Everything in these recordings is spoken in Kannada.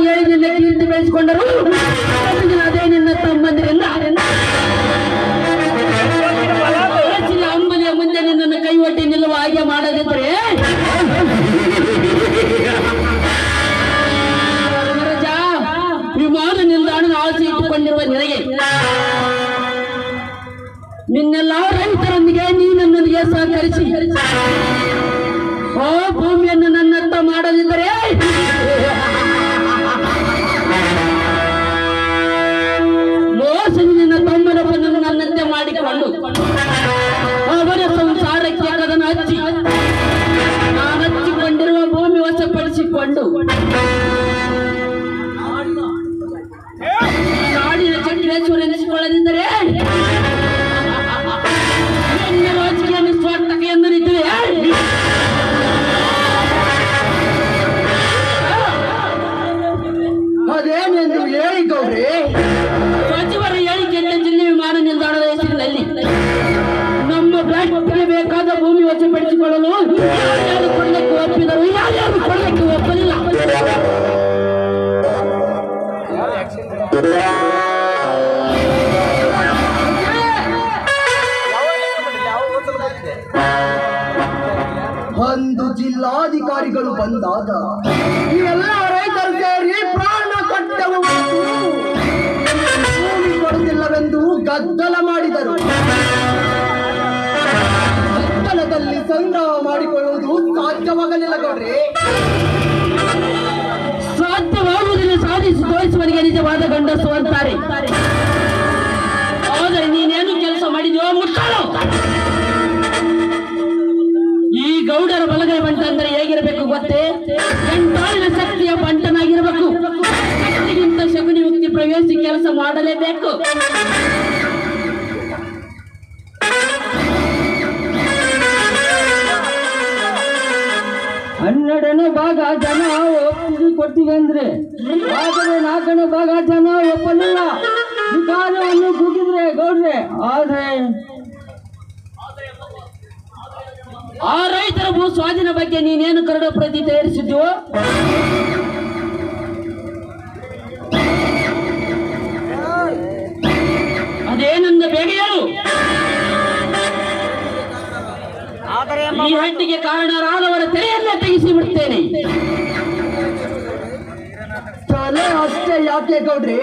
ಹೇಳಿ ನಿನ್ನ ಕೀರ್ತಿ ಬೆಳೆಸಿಕೊಂಡರು ಅದೇ ನಿನ್ನ ತಮ್ಮಂದಿರಿಂದ ಅಂಬಲಿಯ ಮುಂದೆ ನಿನ್ನನ್ನು ಕೈ ಒಟ್ಟಿ ನಿಲ್ಲುವ ಹಾಗೆ ಮಾಡದಿದ್ದರೆ ವಿಮಾನ ನಿಲ್ದಾಣದ ಆಸೆ ಇಟ್ಟುಕೊಂಡಿರುವ ನಿನಗೆ ನಿನ್ನೆಲ್ಲ ರೈತರೊಂದಿಗೆ ನೀ ನನ್ನೊಂದಿಗೆ ಸಹಕರಿಸಿ ಭೂಮಿಯನ್ನು ನನ್ನತ್ತ ಮಾಡದಿದ್ದರೆ ಮೋಸನಿ ನಿನ್ನ ತಮ್ಮನೊಬ್ಬನನ್ನು ನನ್ನಂತೆ ಮಾಡಿಕೊಂಡು ಅವರ ಸಂಸಾರಕ್ಕೆ ಕದನ ಹಚ್ಚಿ ನಾನು ಹಚ್ಚಿಕೊಂಡಿರುವ ಭೂಮಿ ವಶಪಡಿಸಿಕೊಂಡು ನಾಡಿನ ಚಕ್ರೇಶ್ವರ ಎನಿಸಿಕೊಳ್ಳದಿದ್ದರೆ ನನ್ನ ರಾಜಕೀಯ ಸ್ವಾರ್ಥಕ ಎಂದರಿದ್ದರೆ ಅದೇನೆಂದು ಹೇಳಿ ಗೌರಿ ಸಚಿವರ ಹೇಳಿಕೆಯಿಂದ ಜಿಲ್ಲೆ ವಿಮಾನ ನಿಲ್ದಾಣದ ಹೆಸರಿನಲ್ಲಿ ನಮ್ಮ ಬ್ಲಾಕ್ಗೆ ಬೇಕಾದ ಭೂಮಿ ವಶಪಡಿಸಿಕೊಳ್ಳಲು ಯಾರ್ಯಾರು ಕೊಳ್ಳಕ್ಕೆ ಒಪ್ಪಿದರು ಯಾರ್ಯಾರು ಕೊಳ್ಳಕ್ಕೆ ಒಪ್ಪಲಿಲ್ಲ ಒಂದು ಜಿಲ್ಲಾಧಿಕಾರಿಗಳು ಬಂದಾಗ ಎಲ್ಲ ರೈತರು ಸೇರಿ ಪ್ರಾಣ ಕೊಟ್ಟವು ಭೂಮಿ ಕೊಡುತ್ತಿಲ್ಲವೆಂದು ಗದ್ದಲ ಮಾಡಿದರು. ಗದ್ದಲದಲ್ಲಿ ಸಂಗ್ರಹ ಮಾಡಿಕೊಳ್ಳುವುದು ಸಾಧ್ಯವಾಗಲಿಲ್ಲ ಗೌಡ್ರೆ. ಸಾಧ್ಯವಾಗುವುದನ್ನು ಸಾಧಿಸಿ ತೋರಿಸುವವನಿಗೆ ನಿಜವಾದ ಗಂಡಸು ಅಂತಾರೆ. ಆದರೆ ನೀನೇನು ಕೆಲಸ ಮಾಡಿದೆಯೋ ಮುಟ್ಟಾಳು. ಈ ಗೌಡರ ಬಲಗೈ ಬಂಟ ಅಂದರೆ ಹೇಗಿರಬೇಕು ಗೊತ್ತೇ? ಎಂಟಾಳಿನ ಶಕ್ತಿಯ ಬಂಟನಾಗಿರಬೇಕು. ಶಕ್ತಿಗಿಂತ ಶಗುನಿ ಮುಕ್ತಿ ಪ್ರವೇಶಿ ಕೆಲಸ ಮಾಡಲೇಬೇಕು. ಹನ್ನೆರಡನೇ ಭಾಗ ಜನ ಕೊಟ್ಟಿದೆ ಅಂದ್ರೆ ಆದರೆ ನಾಲ್ಕನೇ ಭಾಗ ಜನ ಒಪ್ಪಲಿಲ್ಲ. ವಿಕಾರವನ್ನು ಕೂಗಿದ್ರೆ ಗೌಡ್ರೆ. ಆದ್ರೆ ಆ ರೈತರ ಭೂ ಸ್ವಾಧೀನ ಬಗ್ಗೆ ನೀನೇನು ಕರಡು ಪ್ರತಿ ತಯಾರಿಸಿದ್ಯೋ ಅದೇನಂದ ಬೇಗ ಹೇಳು. ಈ ಹಟ್ಟಿಗೆ ಕಾರಣರಾದವರ ತೆರೆಯನ್ನೇ ತೆಗೆಸಿ ಬಿಡ್ತೇನೆ. ತಲೆ ಅಷ್ಟೇ ಯಾಕೆ ಗೌಡ್ರಿ?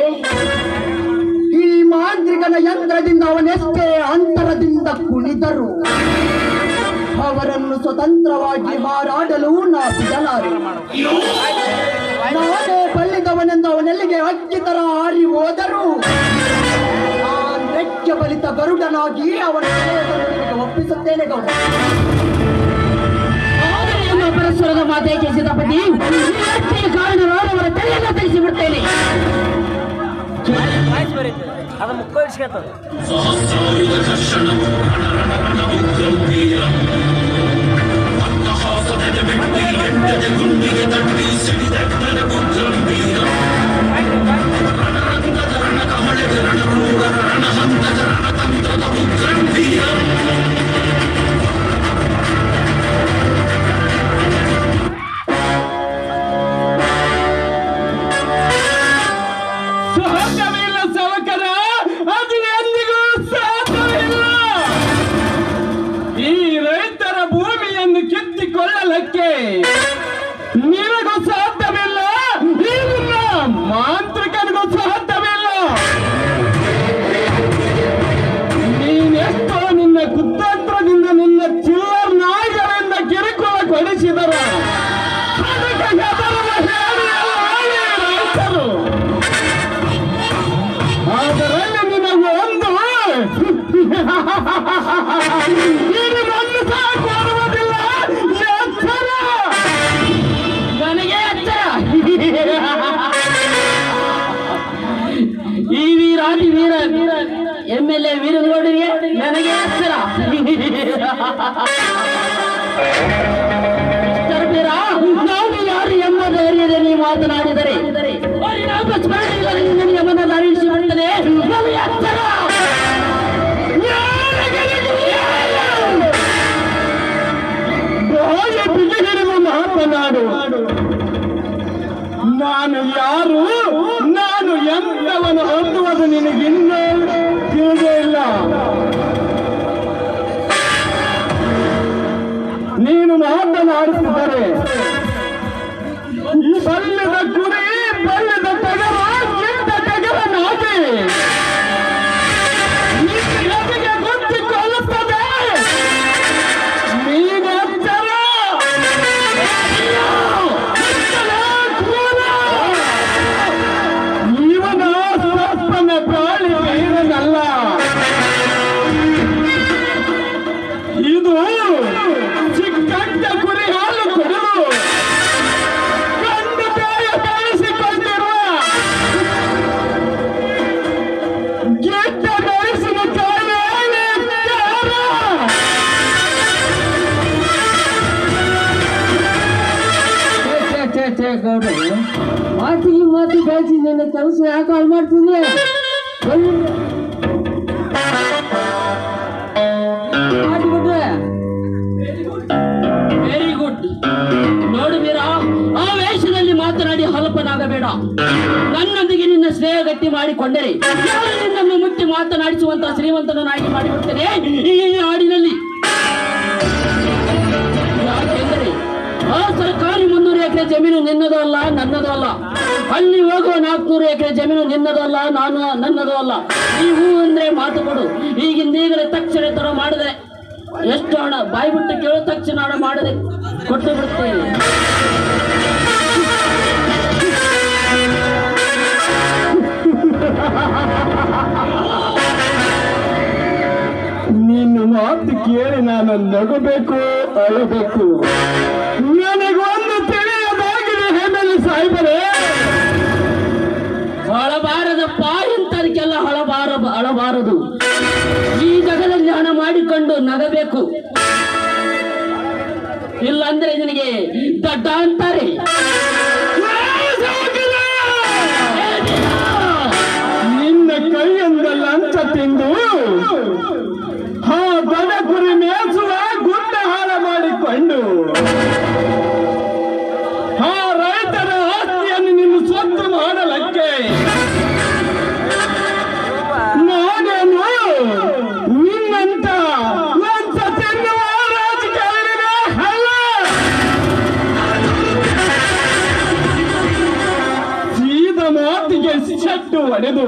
ಈ ಮಾಂತ್ರಿಕನ ಯಂತ್ರದಿಂದ ಅವನೆಷ್ಟೇ ಅಂತರದಿಂದ ಕುಣಿದರು ಅವರನ್ನು ಸ್ವತಂತ್ರವಾಗಿ ಹಾರಾಡಲು ನಾ ಬಿಡಲಾರೆ. ನಾನೇ ಬಲ್ಲಿದವನೆಂದು ಅವನೆಲ್ಲಿಗೆ ಹಕ್ಕಿ ತರ ಹಾರಿ ಹೋದರು ರೆಕ್ಕೆ ಬಲಿತ ಗರುಡನಾಗಿ ಅವನ ಒಪ್ಪಿಸುತ್ತೇನೆ ಗೌಡ. ಪರಸ್ಪರದ ಮಾತೇಕೆ ಸಿದ್ಧಪತಿ ಕಾರಣರಾದವರ ತಲೆಯನ್ನ ತೆಗೆಸಿ ಬಿಡ್ತೇನೆ. ಅದು ಮುಕ್ಕೋಸ್ಕೇತ ನಿನಗೂ ಸಾಧ್ಯವಿಲ್ಲ, ಮಾಂತ್ರಿಕನಿಗೂ ಸಾಧ್ಯವಿಲ್ಲ. ನೀನೆಷ್ಟೋ ನಿನ್ನ ಕುತಂತ್ರದಿಂದ ನಿನ್ನ ಚಿಲ್ಲರ್ ನಾಯಿಗಳಿಂದ ಕಿರುಕುಳ ಕೊಡಿಸಿದರು. ರೈತರು ಅದರಲ್ಲಿ ನಿನಗೆ ಒಂದು ನಿನಗೊಂದು ಸಹ ಕೊಡುವುದಿಲ್ಲ. ನನಗೆ ಎಚ್ಚರ. ಈ ವೀರಾದಿ ವೀರ MLA ವೀರಗೌಡರಿಗೆ ನನಗೆ ಎಚ್ಚರ. ನಾವು ಯಾರು ಎಂಬ ಧೈರ್ಯದಲ್ಲಿ ಮಾತನಾಡಿದರೆ ಯಮನ ಅರಿಸಿಬಿಡುತ್ತದೆ. ಎಚ್ಚರ. ಮಾತನಾಡು. ನಾನು ಯಾರು ಅನ್ನೋದು ನಿನಗಿನ್ನೂ ತಿಳಿದೇ ಇಲ್ಲ. ನೀನು ಮಾತನಾಡುತ್ತಿದ್ದರೆ ಬಲ್ಲದ ಕುರಿ ಬಲ್ಲದ ಟಗರ ಕೆಟ್ಟ ಟಗರನಾಗಿ ನಿನಗೆ ಗೊತ್ತಿಕೊಳ್ಳುತ್ತದೆ. ನೀನೆಚ್ಚರ. ಇವನ ಸತ್ತನ ಪ್ರಾಣಿ ಬೇರೆನಲ್ಲ. ಇದು ಚಿಕ್ಕಂಟ ಕುರಿ ಹಾಲು ಕೊಡಲು ಗಂಡು ಬೇಯ ಬೆಳೆಸಿಕೊಂಡಿರುವ ಗೆಡ್ಡ ಬೆಳೆಸಿನ ಗೌಡ್ರೆ, ಮಾತಿಗೆ ಮಾತು ಬೆಳೆಸಿ ನನ್ನ ಕೆಲಸ ಯಾಕೆ ಹಾಳು ಮಾಡ್ತಿದ್ರೆ? Very good. ನೋಡು ವೀರ, ಆ ವೇಷದಲ್ಲಿ ಮಾತನಾಡಿ ಹಲಪನಾಗಬೇಡ. ನನ್ನೊಂದಿಗೆ ನಿನ್ನ ಸ್ನೇಹ ಗಟ್ಟಿ ಮಾಡಿಕೊಂಡರೆ ನಾನು ನಿನ್ನನ್ನು ಮುಟ್ಟಿ ಮಾತನಾಡಿಸುವಂತ ಶ್ರೀಮಂತನಾಗಿ ಮಾಡಿಬಿಡ್ತೇನೆ ಈ ಹಾಡಿನಲ್ಲಿ. ಯಾಕೆಂದರೆ ಆ ಸರ್ಕಾರಿ 300 ಎಕರೆ ಜಮೀನು ನಿನ್ನದು ಅಲ್ಲ, ನನ್ನದು ಅಲ್ಲ. ಅಲ್ಲಿ ಹೋಗುವ 400 ಎಕರೆ ಜಮೀನು ನಿನ್ನದು ಅಲ್ಲ, ನನ್ನದು ಅಲ್ಲ. ನೀವು ಅಂದ್ರೆ ಮಾತು ಕೊಡು. ಈಗಿಂದೀಗಲೇ ತಕ್ಷಣ ತರ ಮಾಡಿದೆ ಎಷ್ಟು ಹಣ ಬಾಯಿ ಬಿಟ್ಟು ಕೇಳೋ ತಕ್ಷಣ ಹಣ ಮಾಡದೆ ಕೊಟ್ಟು ಬಿಡುತ್ತೇನೆ. ನಿನ್ನ ಮಾತು ಕೇಳಿ ನಾನು ನಗಬೇಕು, ಅಳಬೇಕು. ನನಗೊಂದು ತಿಳಿಯದಾಗಿದೆ ಹೆಮ್ಮಲ್ಲಿ ಸಾಯ್ಬರೇ. ಹೊಳಬಾರದಪ್ಪ, ಇಂಥದಕ್ಕೆಲ್ಲ ಅಳಬಾರದು. ಈ ಜಗದಲ್ಲಿ ಹಣ ಮಾಡಿಕೊಂಡು ನಗಬೇಕು, ಇಲ್ಲಾಂದ್ರೆ ನಿನಗೆ ದಡ್ಡ ಅಂತಾರೆ. ನಿನ್ನ ಕೈಯಿಂದ ಲಂಚ ತಿಂದು ಹಾ ದನ ಕುರಿ ಮೇಸುವ ಗುಡ್ಡ ಹಾಳ ಮಾಡಿಕೊಂಡು ಹಾ ರೈತರ ಆಸ್ತಿಯನ್ನು ನಿನ್ನ ಸ್ವತ್ತು ಮಾಡಲಕ್ಕೆ ನಾನೇನು ನಿನ್ನಂತ ಲಂಚ ತಿನ್ನುವ ರಾಜಕಾರಣಿನೇ ಅಲ್ಲ. ಸೀದ ಮಾತಿಗೆ ಶೆಟ್ಟು ಹೊಡೆದು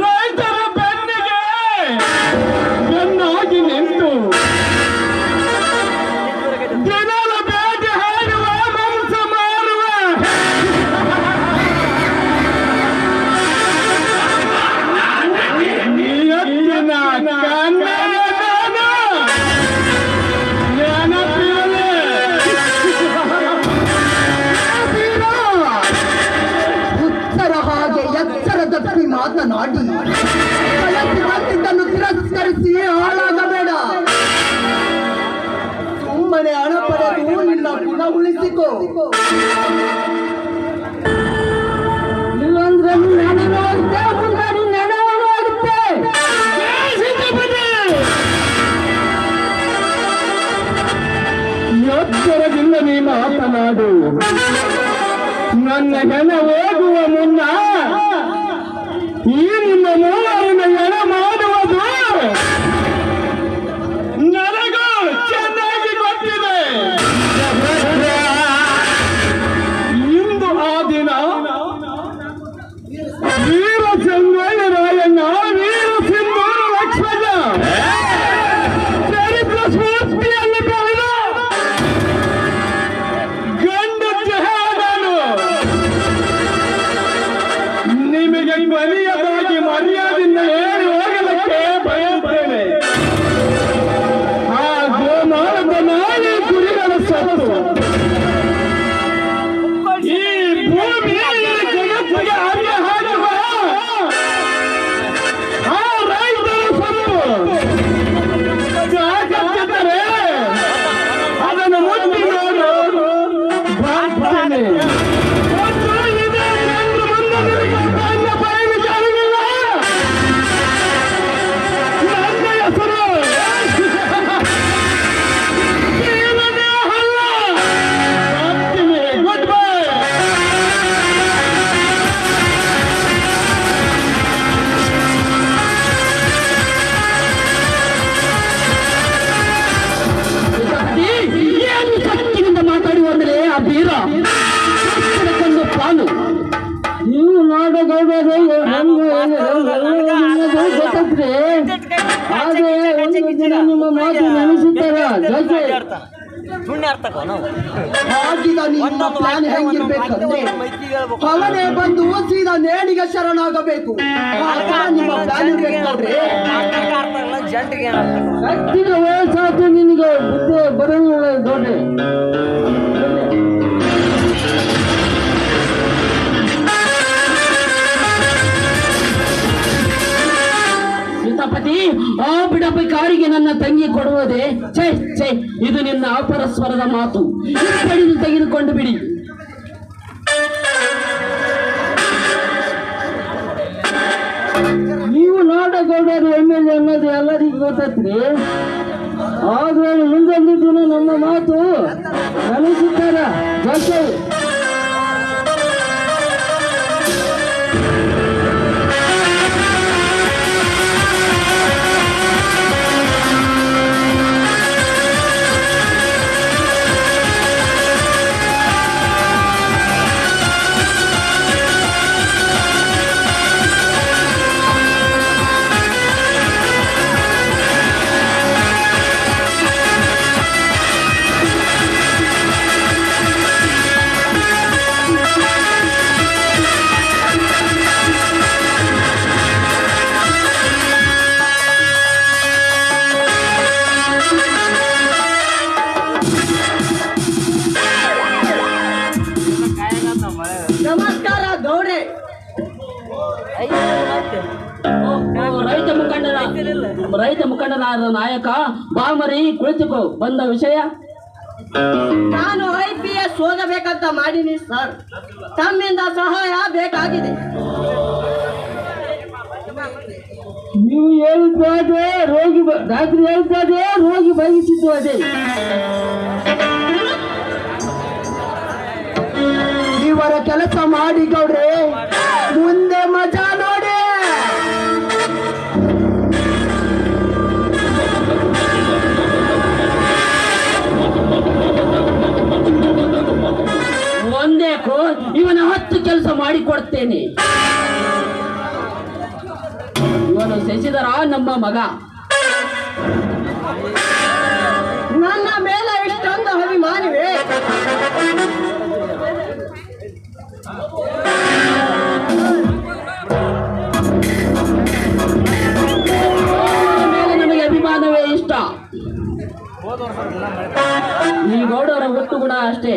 ರೈತರ ಬೆನ್ನಿಗೆ ಬೆನ್ನಾಗಿ ನಿಂತು ದಿನದ ಬೇಟೆ ಹಾಡುವ ಮಾಂಸ ಮಾರುವ ನಿಯತ್ತಿನ ಕನ್ನಡ ನೆನಪಿರಲಿ. ಹುಚ್ಚರ ಹಾಗೆ ಎಚ್ಚರ ತಪ್ಪಿ ಮಾತನಾಡಿ ಬಯಸಿ ಮಾತಿದ್ದನ್ನು ತಿರಸ್ಕರಿಸಿ ಹಾಳಾಗಬೇಡ. ಸುಮ್ಮನೆ ಹಣ ಪಡೆದು ನಿನ್ನ ಗುಣ ಉಳಿಸಿಕೋ. ಇಲ್ಲಾಂದ್ರೆ ನೀನು ಹಣನೂ ಆಗುತ್ತೆ, ಮುಂದೆ ನಿನ್ನ ಹಣವೂ ಆಗುತ್ತೆ. ಎಚ್ಚರದಿಂದ ನೀ ಮಾತನಾಡು. ನನ್ನ ಹೆಣ ಹೋಗುವ ಮುನ್ನ ಈ ನಿಮ್ಮ ಮೂವರನ್ನ ಹೆಣ ಮಾಡುವುದು ನನಗೂ ಚೆನ್ನಾಗಿ ಗೊತ್ತಿದೆ. ಇಂದು ಆ ದಿನ ವೀರ ಚೆನ್ನಯ್ಯ ರಾಯಣ್ಣ, ವೀರ ಸಿಂಧೂರು ಲಕ್ಷ್ಮಣ ಚರಿತ್ರ ಸ್ಫೂರ್ತಿಯಲ್ಲಿ ಬೆಳೆದ ಗಂಡು ಜಹಾನನು ನಿಮಗೆ ಕೊನೆಯದಾಗಿ ಮರ್ಯಾದೆ ದಿನ ನಿಮ್ಮ ಮಾತು ನೆನೆಸುತ್ತಾರ ಜೊತೆ ಸುಣ್ಣ ಅರ್ಥಕ ನಾವು ಆಗಿದ ನಿಮ್ಮ ಪ್ಲಾನ್ ಹೆಂಗಿರ್ಬೇಕಂದ್ರೆ ಅವನೇ ಬಂದು ಸೀದಾ ನೇಣಿಗೆ ಶರಣಾಗಬೇಕು. ಆ ಥರ ನಿಮ್ಮ ಪ್ಲಾನ್ ಇರ್ಬೇಕು ನೋಡ್ರಿ. ಅರ್ಥ ಆಗಲ್ಲ ಜಂಟಿಗೆ ಏನು ಅರ್ಥ ಹತ್ತಿರ ವಯಸ್ಸಾತು ನಿನಗೆ ಬುದ್ಧಿ ಬರೋಲ್ಲ ದೊಡ್ಡ ಸೀತಾಪತಿ ಆ ಬಿಡಪ್ಪ ಕಾರಿಗೆ ನನ್ನ ತಂಗಿ ಕೊಡುವುದೇ ಛೇ ಛೇ ಇದು ನಿನ್ನ ಅಪರಸ್ವರದ ಮಾತು ಹಿಂಪಡೆದು ತೆಗೆದುಕೊಂಡು ಬಿಡಿ. ನೀವು ನಾಡಗೌಡರು MLA ಅನ್ನೋದು ಎಲ್ಲರಿಗೂ ಗೊತ್ತೈತ್ರಿ. ಆದ್ರೆ ಮುಂದೊಂದು ದಿನ ನಮ್ಮ ಮಾತು ನೆನೆಸುತ್ತಾರ ಜೊತೆ ನಮಸ್ಕಾರ ಗೌಡ್ರೆ. ರೈತ ಮುಖಂಡನಾದ ನಾಯಕ ಬಾಮರಿ ಕುಳಿತುಕೋ. ಬಂದ ವಿಷಯ ನಾನು IPS ಓದಬೇಕಂತ ಮಾಡೀನಿ ಸರ್. ತಮ್ಮಿಂದ ಸಹಾಯ ಬೇಕಾಗಿದೆ. ನೀವು ಹೇಳಿದ್ದಾದ್ರೆ ರೋಗಿ ಡಾಕ್ಟರ್ ಹೇಳಿದ್ದಾದ್ರೆ ರೋಗಿ ಬಯಸಿದ್ದು ಅದೇ. ಇವರ ಕೆಲಸ ಮಾಡಿ ಗೌಡ್ರೆ, ಮುಂದೆ ಮಜಾ ನೋಡಿ. ಒಂದೇಕೋ ಇವನ 10 ಕೆಲಸ ಮಾಡಿಕೊಡ್ತೇನೆ. ಇವನು ಶಶಿಧರ ನಮ್ಮ ಮಗ. ನನ್ನ ಮೇಲೆ ಇಷ್ಟೊಂದು ಅಭಿಮಾನಿವೆ. ಮೇಲೆ ನಮಗೆ ಅಭಿಮಾನವೇ ಇಷ್ಟ. ಈ ಗೌಡರ ಒಟ್ಟು ಗುಣ ಅಷ್ಟೇ.